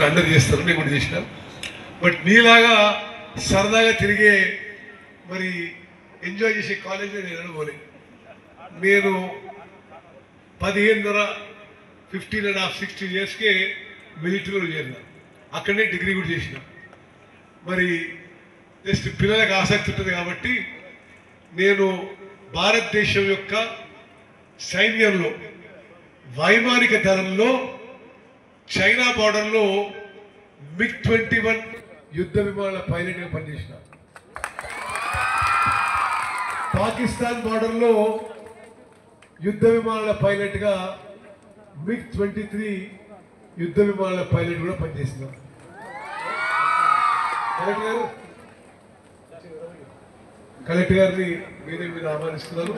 అందరు చేస్తారు, నేను కూడా చేసిన. బట్ నీలాగా సరదాగా తిరిగే మరి ఎంజాయ్ చేసే కాలేజీలో నేను అనుకోలే. నేను 15.5-16 ఇయర్స్కే మిలిటరీలో చేరిన, అక్కడనే డిగ్రీ కూడా చేసిన. మరి జస్ట్ పిల్లలకు ఆసక్తి ఉంటుంది కాబట్టి నేను భారతదేశం యొక్క సైన్యంలో వైమానిక దళంలో చైనా బార్డర్లో MiG-21 యుద్ధ విమానాల పైలట్గా పనిచేసిన. పాకిస్తాన్ బార్డర్లో యుద్ధ విమానాల పైలట్గా MiG-23 యుద్ధ విమానాల పైలట్ కూడా పనిచేసిన. కలెక్టర్ గారిని మీరే మీద ఆహ్వానిస్తున్నారు.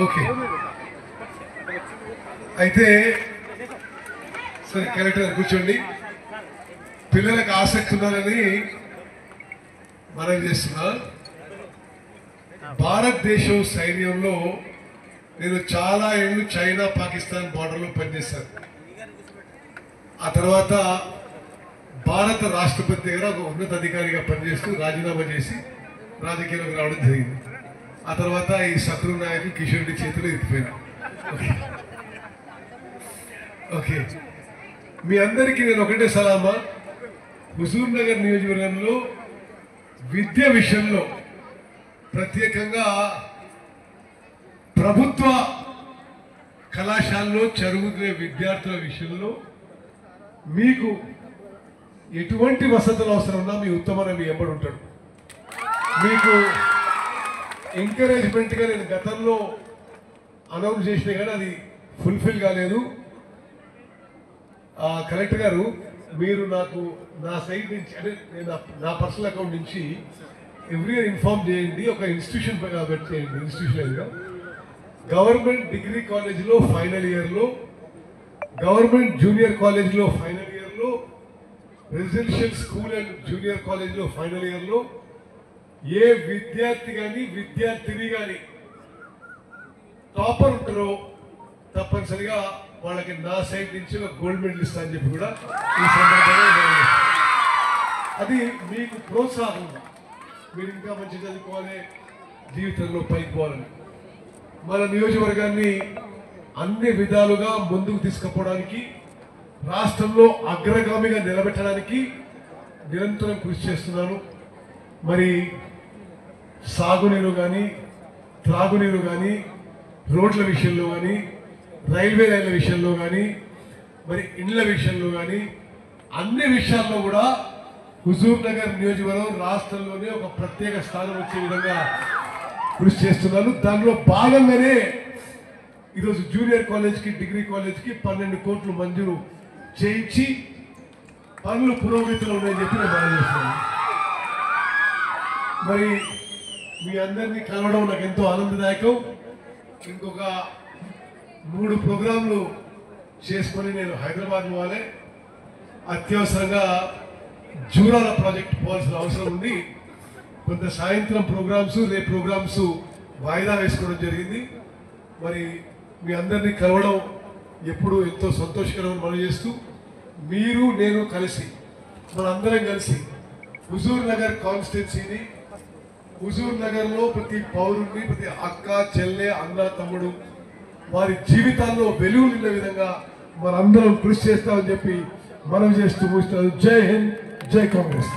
ఓకే, అయితే సరే కలెక్టర్ గారు కూర్చోండి. పిల్లలకు ఆసక్తి ఉండాలని మనం చేస్తున్నా. భారతదేశం సైన్యంలో నేను చాలా ఏళ్ళు చైనా పాకిస్తాన్ బార్డర్లో పనిచేశాను. ఆ తర్వాత భారత రాష్ట్రపతి దగ్గర ఒక ఉన్నత అధికారిగా పనిచేస్తూ రాజీనామా చేసి రాజకీయాలకు రావడం జరిగింది. ఆ తర్వాత ఈ శత్రు నాయకుడు కిషోర్ రెడ్డి చేతిలో ఎత్తిపోయినా. ఓకే, మీ అందరికీ నేను ఒకటే సలామా. హుజూర్ నగర్ నియోజకవర్గంలో విద్య విషయంలో ప్రత్యేకంగా ప్రభుత్వ కళాశాలలో చదువుకునే విద్యార్థుల విషయంలో మీకు ఎటువంటి వసతులు అవసరం ఉన్నా మీ ఉత్తమన మీ ఎంబడి ఉంటాడు. మీకు ఎంకరేజ్మెంట్గా నేను గతంలో అనౌన్స్ చేసినా కానీ అది ఫుల్ఫిల్ కాలేదు. కలెక్టర్ గారు, మీరు నాకు నా సైడ్ నుంచి అంటే నేను నా పర్సనల్ అకౌంట్ నుంచి ఎవ్రీ ఇయర్ ఇన్ఫార్మ్ చేయండి. ఒక ఇన్స్టిట్యూషన్ పెట్టేయండి. ఇన్స్టిట్యూషన్గా గవర్నమెంట్ డిగ్రీ కాలేజీలో ఫైనల్ ఇయర్లో, గవర్నమెంట్ జూనియర్ కాలేజీలో ఫైనల్ ఇయర్లో, రెసిడెన్షియల్ స్కూల్ అండ్ జూనియర్ కాలేజీలో ఫైనల్ ఇయర్లో ఏ విద్యార్థి కానీ విద్యార్థిని కానీ టాపర్ ఉంటారో తప్పనిసరిగా వాళ్ళకి నా సైడ్ నుంచి ఒక గోల్డ్ మెడల్ ఇస్తా అని చెప్పి కూడా ఈ సందర్భంగా అది మీకు ప్రోత్సాహం. మీరు ఇంకా మంచి చదువుకోవాలి, జీవితంలో పైకి పోవాలని. మన నియోజకవర్గాన్ని అన్ని విధాలుగా ముందుకు తీసుకుపోవడానికి, రాష్ట్రంలో అగ్రగామిగా నిలబెట్టడానికి నిరంతరం కృషి చేస్తున్నాను. మరి సాగునీరు కానీ, త్రాగునీరు కానీ, రోడ్ల విషయంలో కానీ, రైల్వే లైన్ల విషయంలో కానీ, మరి ఇండ్ల విషయంలో కానీ అన్ని విషయాల్లో కూడా హుజూర్ నగర్ నియోజకవర్గం రాష్ట్రంలోనే ఒక ప్రత్యేక స్థానం వచ్చే విధంగా కృషి చేస్తున్నాను. దానిలో భాగంగానే ఈరోజు జూనియర్ కాలేజ్కి, డిగ్రీ కాలేజ్కి 12 కోట్లు మంజూరు చేయించి పనులు పురోగతిలో ఉన్నాయని చెప్పి నేను మనం చేస్తున్నాను. మరి మీ అందరినీ కలవడం నాకు ఎంతో ఆనందదాయకం. ఇంకొక 3 ప్రోగ్రాంలు చేసుకొని నేను హైదరాబాద్ పోవాలి. అత్యవసరంగా జూరాల ప్రాజెక్ట్ పోవాల్సిన అవసరం ఉంది. కొంత సాయంత్రం ప్రోగ్రామ్స్, రేపు ప్రోగ్రామ్స్ వాయిదా వేసుకోవడం జరిగింది. మరి మీ అందరినీ కలవడం ఎప్పుడు ఎంతో సంతోషకరమని మనం చేస్తూ, మీరు నేను కలిసి మనందరం కలిసి హుజూర్ నగర్ కాన్స్టిట్యున్సీని, హుజూర్ నగర్లో ప్రతి పౌరుడిని, ప్రతి అక్క చెల్లె అన్న తమ్ముడు వారి జీవితాల్లో వెలుగు నిండే విధంగా మనందరం కృషి చేస్తామని చెప్పి మనం చేస్తూ ముగిస్తాం. జై హింద్, జై కాంగ్రెస్.